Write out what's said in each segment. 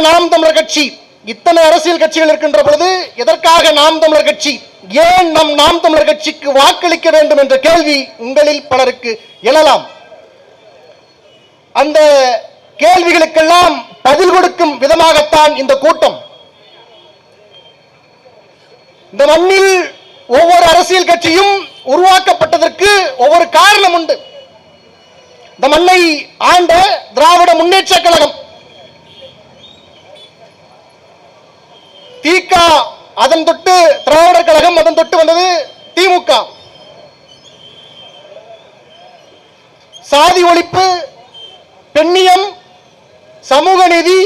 நாம் தமிழர் கட்சி? இத்தனை அரசியல் கட்சிகள் இருக்கின்ற பொழுது எதற்காக நாம் தமிழர் கட்சி? ஏன் நாம் தமிழர் கட்சிக்கு வாக்களிக்க வேண்டும் என்ற கேள்வி உங்களில் பலருக்கு எழலாம். அந்த கேள்விகளுக்கெல்லாம் பதில் கொடுக்கும் விதமாகத்தான் இந்த கூட்டம். இந்த மண்ணில் ஒவ்வொரு அரசியல் கட்சியும் உருவாக்கப்பட்டதற்கு ஒவ்வொரு காரணம் உண்டு. இந்த மண்ணை ஆண்ட திராவிட முன்னேற்ற கழகம், திக, அதன் தொட்டு திராவிடர் கழகம், அதன் தொட்டு வந்தது திமுக. சாதி ஒழிப்பு, பெண்ணியம், சமூக நீதி,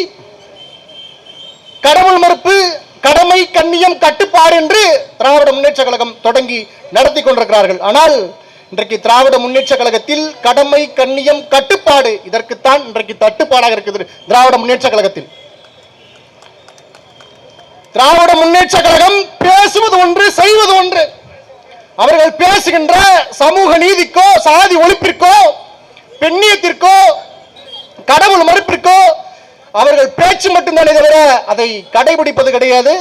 கடவுள் மறுப்பு, கடமை, கண்ணியம், கட்டுப்பாடு என்று திராவிட முன்னேற்ற கழகம் தொடங்கி நடத்தி கொண்டிருக்கிறார்கள். ஆனால் இன்றைக்கு திராவிட முன்னேற்ற கழகத்தில் கடமை, கண்ணியம், கட்டுப்பாடு இதற்குத்தான் இன்றைக்கு தட்டுப்பாடாக இருக்குது. திராவிட முன்னேற்ற கழகத்தில் திராவிட முன்னேற்ற கழகம் பேசுவது ஒன்று, செய்வது ஒன்று. அவர்கள் பேசுகின்ற சமூக நீதிக்கோ, சாதி ஒழிப்பிற்கோ, பெண்ணியத்திற்கோ, கடவுள் மறுப்பிற்கோ அவர்கள் பேச்சு மட்டும்தானே தவிர அதை கடைபிடிப்பது கிடையாது.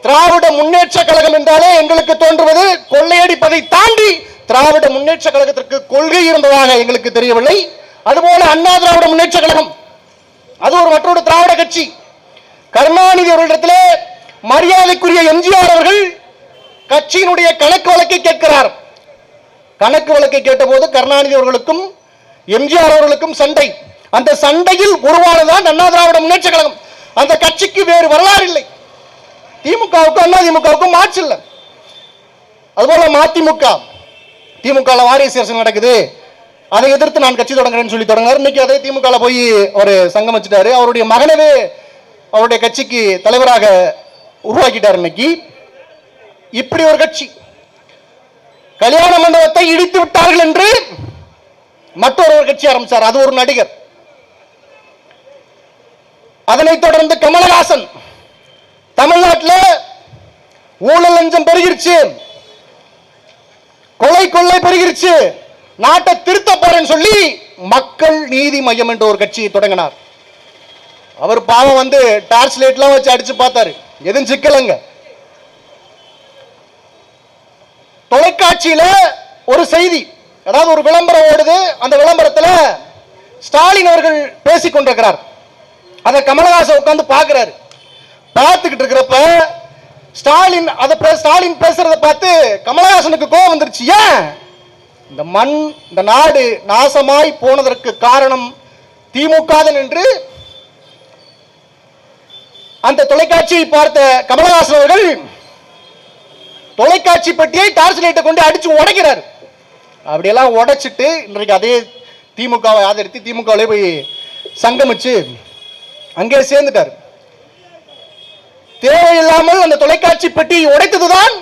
திராவிட முன்னேற்ற கழகம் என்றாலே எங்களுக்கு தோன்றுவது கொள்ளையடிப்பதை தாண்டி திராவிட முன்னேற்ற கழகத்திற்கு கொள்கை இருந்ததாக எங்களுக்கு தெரியவில்லை. அதுபோல அண்ணா திராவிட முன்னேற்ற கழகம், அது ஒரு மற்றொரு திராவிட கட்சி. கருணாநிதி அவர்களிடத்திலே மரியாதைக்குரிய எம்ஜிஆர் அவர்கள் கட்சியினுடைய கணக்கு வழக்கை கேட்கிறார். கணக்கு வழக்கை கேட்டபோது கருணாநிதி அவர்களுக்கும் எம்ஜிஆர் அவர்களுக்கும் சண்டை. அந்த சண்டையில் உருவானதான் அண்ணா திராவிட முன்னேற்ற கழகம். அந்த கட்சிக்கு வேறு வரலாறு இல்லை. திமுகவுக்கும் அண்ணா திமுகவுக்கும் மாற்று இல்லை. அதுபோல மதிமுக, திமுக வாரிசு அரசியல் நடக்குது, அதை எதிர்த்து நான் கட்சி தொடங்குறேன்னு சொல்லி தொடங்கினார். இன்னைக்கு அதே திமுக போய் ஒரு சங்கம் வச்சுட்டாரு. அவருடைய மகனவே அவருடைய கட்சிக்கு தலைவராக உருவாக்கிட்டார். இன்னைக்கு இப்படி ஒரு கட்சி. கல்யாண மண்டபத்தை இடித்து விட்டார்கள் என்று மற்றொரு கட்சி ஆரம்பிச்சார். அது ஒரு நடிகர். அதனைத் தொடர்ந்து கமலஹாசன் தமிழ்நாட்டில் ஊழல் லஞ்சம் பெருகிருச்சு, கொலை கொள்ளை பெருகிருச்சு, நாட்டை திருத்த போறேன்னு சொல்லி மக்கள் நீதி மையம் என்ற ஒரு கட்சியை தொடங்கினார். அவர் பாவம் டார்ச் லைட்லாம் வச்சு அடிச்சு பார்த்தாரு, எதுவும் சிக்கலங்க. தொலைக்காட்சியில ஒரு செய்தி, அதாவது ஒரு விளம்பரம் ஓடுது. அந்த விளம்பரத்தில் ஸ்டாலின் அவர்கள் பேசிக் கொண்டிருக்கிறார். அதை கமலஹாசன் உட்கார்ந்து பார்க்கிறாரு. பார்த்துக்கிட்டு இருக்கிறப்ப ஸ்டாலின் பேசுறதை பார்த்து கமலஹாசனுக்கு கோபம் வந்துருச்சு. ஏன் இந்த மண், இந்த நாடு நாசமாய் போனதற்கு காரணம் திமுக என்று அந்த தொலைக்காட்சியை பார்த்த கமலஹாசன் அவர்கள் தொலைக்காட்சி பெட்டியை டார்ச் லைட்டை கொண்டு அடிச்சு உடைக்கிறார். அப்படியெல்லாம் உடைச்சிட்டு இன்றைக்கு அதே திமுகவை ஆதரித்து திமுகவிலே போய் சங்கமிச்சு அங்கே சேர்ந்துட்டார். தேவையில்லாமல் அந்த தொலைக்காட்சி பெட்டி உடைத்ததுதான்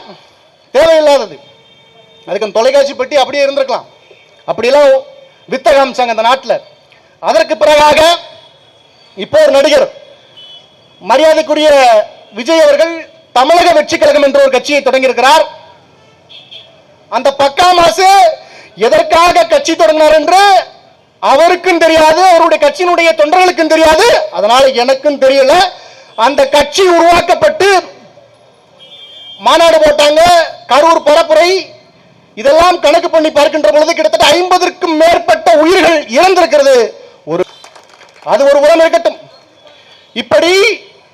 தேவையில்லாதது. அதுக்கு அந்த தொலைக்காட்சி பெட்டி அப்படியே இருந்திருக்கலாம். அப்படியெல்லாம் வித்த காமிச்சாங்க அந்த நாட்டில். அதற்கு பிறகாக இப்போ ஒரு நடிகர், மரியாதைக்குரிய விஜய் அவர்கள் தமிழக வெற்றி கழகம் என்ற ஒரு கட்சியை தொடங்கியிருக்கிறார். அந்த பக்கா மாசு எதற்காக கட்சி தொடங்கினார் என்று அவருக்கும் தெரியாது, அவருடைய கட்சியினுடைய தொண்டர்களுக்கும் தெரியாது. அதனால எனக்கும் தெரியல. அந்த கட்சி உருவாக்கப்பட்டு மாநாடு போட்டாங்க, கரூர் பரப்புரை, இதெல்லாம் கணக்கு பண்ணி பார்க்கின்ற பொழுது கிட்டத்தட்ட 50க்கும் மேற்பட்ட உயிர்கள் இறந்திருக்கிறது. அது ஒரு உரம் இருக்கட்டும். இப்படி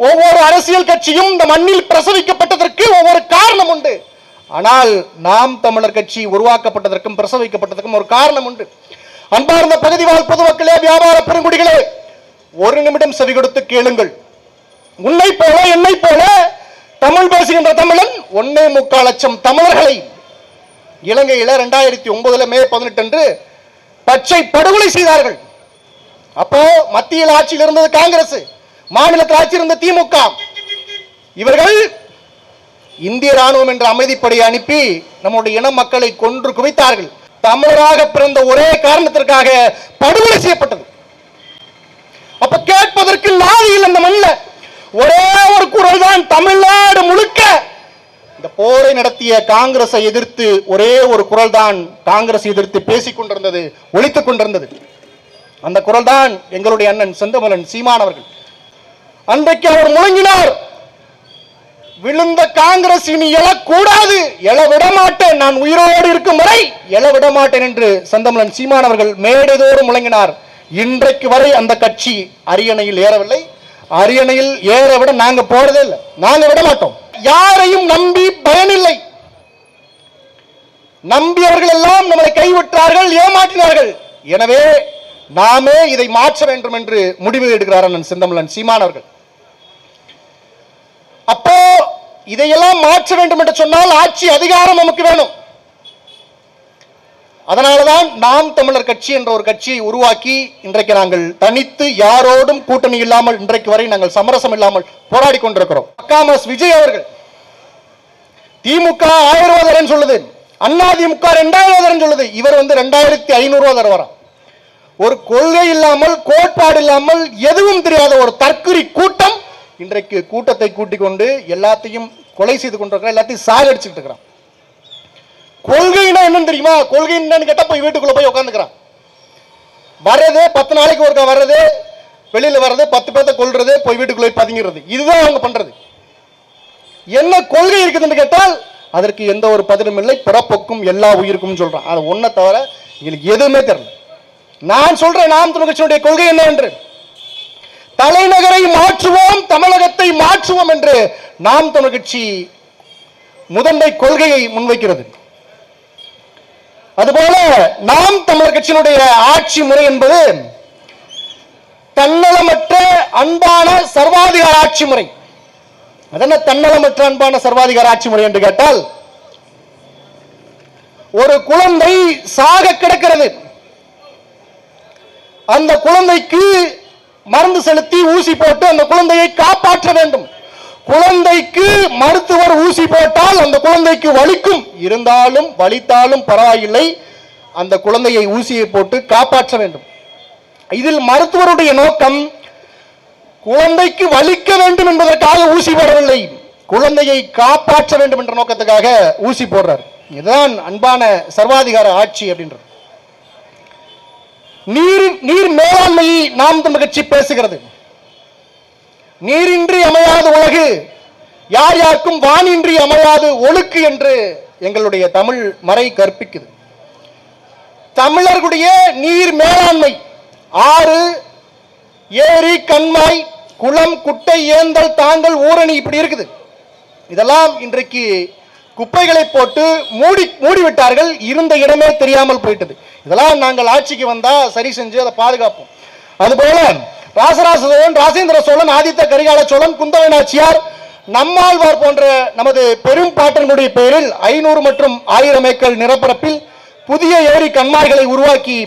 ஒவ்வொரு அரசியல் கட்சியும் இந்த மண்ணில் பிரசவிக்கப்பட்டதற்கு ஒவ்வொரு காரணம் உண்டு. ஆனால் நாம் தமிழர் கட்சி உருவாக்கப்பட்டதற்கும் பிரசவிக்கப்பட்டதற்கும் ஒரு காரணம் உண்டு. அன்பார்ந்த பகுதி வாழ் பொதுமக்களே, வியாபார பெருங்குடிகளே, ஒரு நிமிடம் செவி கொடுத்து கேளுங்கள். உன்னை போல என்னை போல தமிழ் பேசுகின்ற தமிழன் 1.25 லட்சம் தமிழர்களை இலங்கையில் 2009 மே 18 அன்று பச்சை படுகொலை செய்தார்கள். அப்போ மத்தியில் ஆட்சியில் இருந்தது காங்கிரஸ், மாநிலத்தில் ஆட்சி இருந்த திமுக. இவர்கள் இந்திய ராணுவம் என்ற அமைதிப்படையை அனுப்பி நம்முடைய இன மக்களை கொன்று குவித்தார்கள். தமிழராக பிறந்த ஒரே காரணத்திற்காக படுகொலை செய்யப்பட்டது. அப்ப கேட்பதற்கு நாதியில் அந்த மண்ணில் ஒரே ஒரு குரல் தான் தமிழ்நாடு முழுக்க இந்த போரை நடத்திய காங்கிரஸை எதிர்த்து ஒரே ஒரு குரல் தான் காங்கிரஸ் எதிர்த்து பேசிக் கொண்டிருந்தது, ஒலித்துக் கொண்டிருந்தது. அந்த குரல் தான் எங்களுடைய அண்ணன் செந்தமிழன் சீமான் அவர்கள். அன்றைக்கு அவர் முழங்கினார், விழுந்த காங்கிரஸ் இனி எழக்கூடாது, எழ விட மாட்டேன், நான் உயிரோடு இருக்கும் வரை எழ விட மாட்டேன் என்று செந்தமிழன் சீமான் அவர்கள் மேடைதோறும் முழங்கினார். இன்றைக்கு வரை அந்த கட்சி அரியணையில் ஏறவில்லை. அரியணையில் ஏற விட நாங்க போறதே இல்லை, நாங்க விட மாட்டோம். யாரையும் நம்பி பயனில்லை. நம்பியவர்கள் எல்லாம் நம்மளை கைவிட்டார்கள், ஏமாற்றினார்கள். எனவே நாமே இதை மாற்ற வேண்டும் என்று முடிவு எடுக்கிறார் அண்ணன் செந்தமிழன் சீமான் அவர்கள். அப்போ இதையெல்லாம் மாற்ற வேண்டும் என்று சொன்னால் ஆட்சி அதிகாரம் நமக்கு வேணும். அதனாலதான் நாம் தமிழர் கட்சி என்ற ஒரு கட்சியை உருவாக்கி இன்றைக்கு நாங்கள் தனித்து யாரோடும் கூட்டணி இல்லாமல் இன்றைக்கு வரை நாங்கள் சமரசம் இல்லாமல் போராடி கொண்டிருக்கிறோம். காமஸ் விஜய் அவர்கள் திமுக 1000 ரூபாய் தரேன்னு சொல்லுது, அதிமுக 2000 தரேன்னு சொல்லுது, இவர் 2500 ரூபாய் தருவாராம். ஒரு கொள்கை இல்லாமல் கோட்பாடு இல்லாமல் எதுவும் தெரியாத ஒரு தற்குறி கூட்டம் இன்றைக்கு கூட்டத்தை கூட்டிக் கொண்டு எல்லாத்தையும் கொலை செய்து கொண்டிருக்கிறார், எல்லாத்தையும் சாகடிச்சுட்டு இருக்கிறான். கொள்கைனா என்னன்னு தெரியுமா? கொள்கை என்னன்னு கேட்டா போய் வீட்டுக்குள்ள போய் உட்காந்துக்கிறான். வர்றது 10 நாளைக்கு ஒருக்கா வர்றது, வெளியில வர்றது, 10 பேர்த்த கொல்றது, போய் வீட்டுக்குள்ள பதுங்கிறது, இதுதான் அவங்க பண்றது. என்ன கொள்கை இருக்குதுன்னு கேட்டால் அதற்கு எந்த ஒரு பதிலும் இல்லை. பிறப்புக்கும் எல்லா உயிருக்கும் சொல்றான். அது ஒன்ன தவிர எங்களுக்கு எதுவுமே தெரியல. நான் சொல்றேன், நாம் தமிழர் கட்சியினுடைய கொள்கை என்ன என்று. தலைநகரை மாற்றுவோம், தமிழகத்தை மாற்றுவோம் என்று நாம் தமிழர் கட்சி முதன்மை கொள்கையை முன்வைக்கிறது. அதுபோல நாம் தமிழர் கட்சியினுடைய ஆட்சி முறை என்பது தன்னலமற்ற அன்பான சர்வாதிகார ஆட்சி முறை. அதென்ன தன்னலமற்ற அன்பான சர்வாதிகார ஆட்சி முறை என்று கேட்டால், ஒரு குழந்தை சாக கிடக்கிறது, அந்த குழந்தைக்கு மருந்து செலுத்தி ஊசி போட்டு அந்த குழந்தையை காப்பாற்ற வேண்டும். குழந்தைக்கு மருத்துவர் ஊசி போட்டால் அந்த குழந்தைக்கு வலிக்கும், இருந்தாலும் வலித்தாலும் பரவாயில்லை, அந்த குழந்தையை ஊசியை போட்டு காப்பாற்ற வேண்டும். இதில் மருத்துவருடைய நோக்கம் குழந்தைக்கு வலிக்க வேண்டும் என்பதற்காக ஊசி போடவில்லை, குழந்தையை காப்பாற்ற வேண்டும் என்ற நோக்கத்துக்காக ஊசி போடுறார். இதுதான் அன்பான சர்வாதிகார ஆட்சி அப்படின்றது. நீர் மேலாண்மையை நாம் தமிழர் கட்சி பேசுகிறது. நீரின்றி அமையாத உலகு, யார் யாருக்கும் வானின்றி அமையாது ஒழுக்கு என்று எங்களுடைய தமிழ் மறை கற்பிக்குது. தமிழர்களுடைய நீர் மேலாண்மை, ஆறு, ஏரி, கண்மாய், குளம், குட்டை, ஏந்தல், தாங்கல், ஊரணி இப்படி இருக்குது. இதெல்லாம் இன்றைக்கு குப்பைகளை போட்டு மூடிவிட்டார்கள், இருந்த இடமே தெரியாமல் போயிட்டது. இதெல்லாம் நாங்கள் ஆட்சிக்கு வந்தா சரி செஞ்சு அதை பாதுகாப்போம். அதுபோல ராசராச சோழன், ராசேந்திர சோழன், ஆதித்த கரிகால சோழன், குந்தவை நாச்சியார், நம்மாழ்வார் போன்ற நமது பெரும் பாட்டனுடைய பெயரில் 500 மற்றும் 1000 ஏக்கர் நிலப்பரப்பில் புதிய ஏரி கண்மாய்களை உருவாக்கி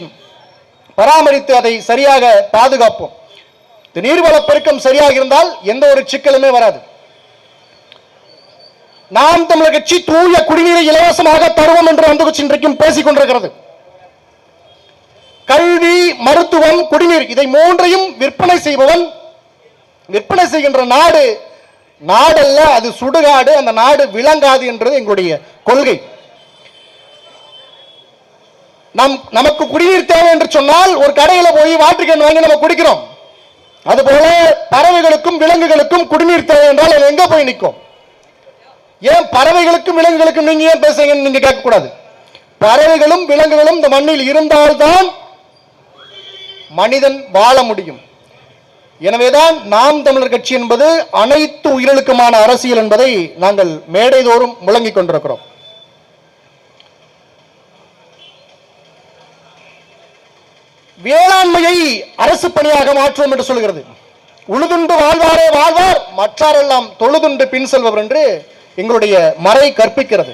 பராமரித்து அதை சரியாக பாதுகாப்போம். நீர்வள பெருக்கம் சரியாக இருந்தால் எந்த ஒரு சிக்கலுமே வராது. நாம் தமிழர் கட்சி தூய குடிநீரை இலவசமாக தருவோம் என்று அந்த கட்சி இன்றைக்கும் பேசிக் கொண்டிருக்கிறது. கல்வி, மருத்துவம், குடிநீர் இதை மூன்றையும் விற்பனை செய்பவன், விற்பனை செய்கின்ற நாடு நாடல்ல, அது சுடுகாடு, அந்த நாடு விளங்காது என்றது எங்களுடைய கொள்கை. நமக்கு குடிநீர் தேவை என்று சொன்னால் ஒரு கடையில போய் வாட்டர் கேன் வாங்கி நம்ம குடிக்கிறோம். அதுபோல பறவைகளுக்கும் விலங்குகளுக்கும் குடிநீர் தேவை என்றால் அது எங்க போய் நிற்கும்? ஏன் பறவைகளுக்கும் விலங்குகளுக்கும் நீங்க ஏன் பேசுறீங்கன்னு நீங்க கேட்க கூடாது. பறவைகளும் விலங்குகளும் இந்த மண்ணில் இருந்தால்தான் மனிதன் வாழ முடியும். எனவேதான் நாம் தமிழர் கட்சி என்பது அனைத்து உயிர்களுக்குமான அரசியல் என்பதை நாங்கள் மேடைதோறும் முழங்கிக் கொண்டிருக்கிறோம். வேளாண்மையை அரசு பணியாக மாற்றுவோம் என்று சொல்கிறது. உழுதுண்டு வாழ்வாரே வாழ்வார், மற்றாரெல்லாம் தொழுதுண்டு பின் செல்வர் என்று எங்களுடைய மறை கற்பிக்கிறது.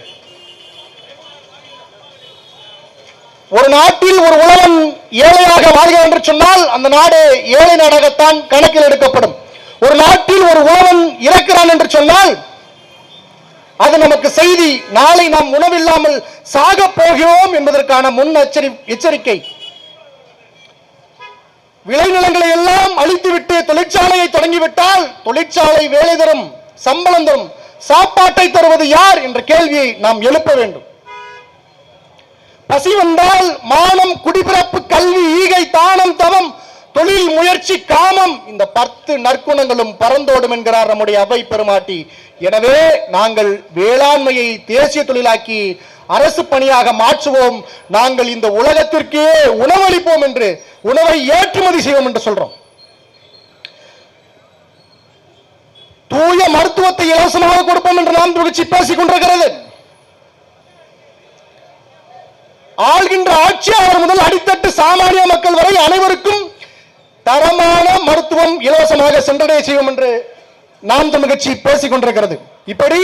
ஒரு நாட்டில் ஒரு உழவன் ஏழையாக வாழ்கிறான் என்று சொன்னால் அந்த நாடு ஏழை நாடாகத்தான் கணக்கில் எடுக்கப்படும். ஒரு நாட்டில் ஒரு உழவன் இறக்கிறான் என்று சொன்னால் அது நமக்கு செய்தி, நாளை நாம் உணவில்லாமல் சாக போகிறோம் என்பதற்கான முன் எச்சரிக்கை. விளைநிலங்களை எல்லாம் அழித்துவிட்டு தொழிற்சாலையை தொடங்கிவிட்டால் தொழிற்சாலை வேலை தரும், சம்பளம் தரும், சாப்பாட்டை தருவது யார் என்ற கேள்வியை நாம் எழுப்ப வேண்டும். பசி வந்தால் மானம், குடிபிறப்பு, கல்வி, ஈகை, தானம், தவம், தொழில் முயற்சி காமம் இந்த 10 நற்குணங்களும் பறந்தோடும் என்கிறார் நம்முடைய அவை பெருமாட்டி. எனவே நாங்கள் வேளாண்மையை தேசிய தொழிலாக்கி அரசு பணியாக மாற்றுவோம். நாங்கள் இந்த உலகத்திற்கே உணவளிப்போம் என்று, உணவை ஏற்றுமதி செய்வோம் என்று சொல்றோம். தூய மருத்துவத்தை இலவசமாக கொடுப்போம் என்று நாம் துணிச்சி பேசிக் கொண்டிருக்கிறது. ஆள்கின்ற ஆட்சியாளர் முதல் அடித்தட்டு சாமானிய மக்கள் வரை அனைவருக்கும் தரமான மருத்துவம் இலவசமாக சென்றடைய செய்வோம் என்று நாம் தமிழ் கட்சி பேசிக் கொண்டிருக்கிறது. இப்படி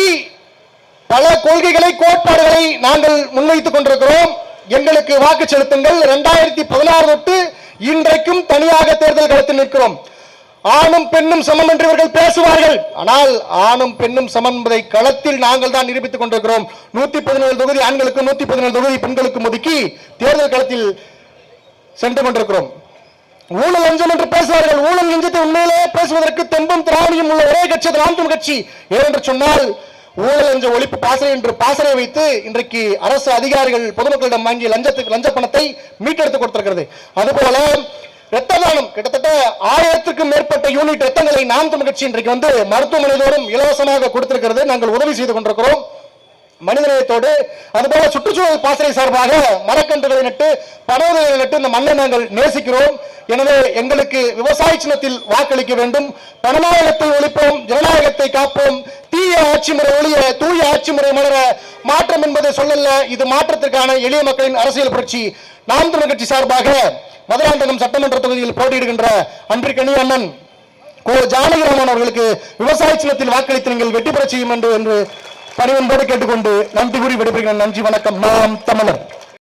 பல கொள்கைகளை, கோட்பாடுகளை நாங்கள் முன்வைத்துக் கொண்டிருக்கிறோம். எங்களுக்கு வாக்கு செலுத்துங்கள். 2016 தொட்டு இன்றைக்கும் தனியாக தேர்தல் களத்தில் நிற்கிறோம். ஆணும் பெண்ணும் சமம் என்று இவர்கள் பேசுவார்கள். ஆனால் ஆணும் பெண்ணும் சமம் என்பதை களத்தில் நாங்கள் தான் நிரூபித்துக் கொண்டிருக்கிறோம். 117 தொகுதி ஆண்களுக்கு, 117 தொகுதி பெண்களுக்கு ஒதுக்கி தேர்தல் களத்தில் சென்று கொண்டிருக்கிறோம். ஊழல் லஞ்சம் என்று பேசுவார்கள். ஊழல் லஞ்சத்தை உண்மையிலே பேசுவதற்கு தெம்பும் திராணியும் உள்ள ஒரே கட்சி நாம் தமிழ் கட்சி. ஏனென்று சொன்னால் ஊழல் லஞ்ச ஒழிப்பு பாசறை என்று பாசறை வைத்து இன்றைக்கு அரசு அதிகாரிகள் பொதுமக்களிடம் வாங்கி லஞ்ச பணத்தை மீட்டெடுத்து கொடுத்திருக்கிறது. அதுபோல இரத்த தானம் கிட்டத்தட்ட 1000க்கும் மேற்பட்ட யூனிட் ரத்தங்களை நாம் தமிழ் கட்சி இன்றைக்கு வந்து மருத்துவமனை தோறும் இலவசமாக கொடுத்திருக்கிறது. நாங்கள் உதவி செய்து கொண்டிருக்கிறோம் மனிதநேயத்தோடு. அதுபோல சுற்றுச்சூழல் பாசறை சார்பாக மரக்கன்றுகளை நட்டு, பனோதங்களை நட்டு இந்த மண்ணை நாங்கள் நேசிக்கிறோம். எனவே எங்களுக்கு விவசாய சின்னத்தில் வாக்களிக்க வேண்டும். பணநாயகத்தை ஒழிப்போம், ஜனநாயகத்தை காப்போம். தீய ஆட்சி முறை ஒழிய தூய ஆட்சி முறை மலர. மாற்றம் என்பதை சொல்லல, இது மாற்றத்திற்கான எளிய மக்களின் அரசியல் புரட்சி. நாம் தமிழ் கட்சி சார்பாக மதுராந்தகம் சட்டமன்ற தொகுதியில் போட்டியிடுகின்ற அன்பிற்கனி அண்ணன் கோ ஜானகிராமன் அவர்களுக்கு விவசாய சின்னத்தில் வாக்களித்து நீங்கள் வெற்றி பெற செய்யும் என்று பணிவன்போடு கேட்டுக்கொண்டு நன்றி கூறி விடைபெறுகிறேன். நன்றி, வணக்கம். நாம் தமிழர்.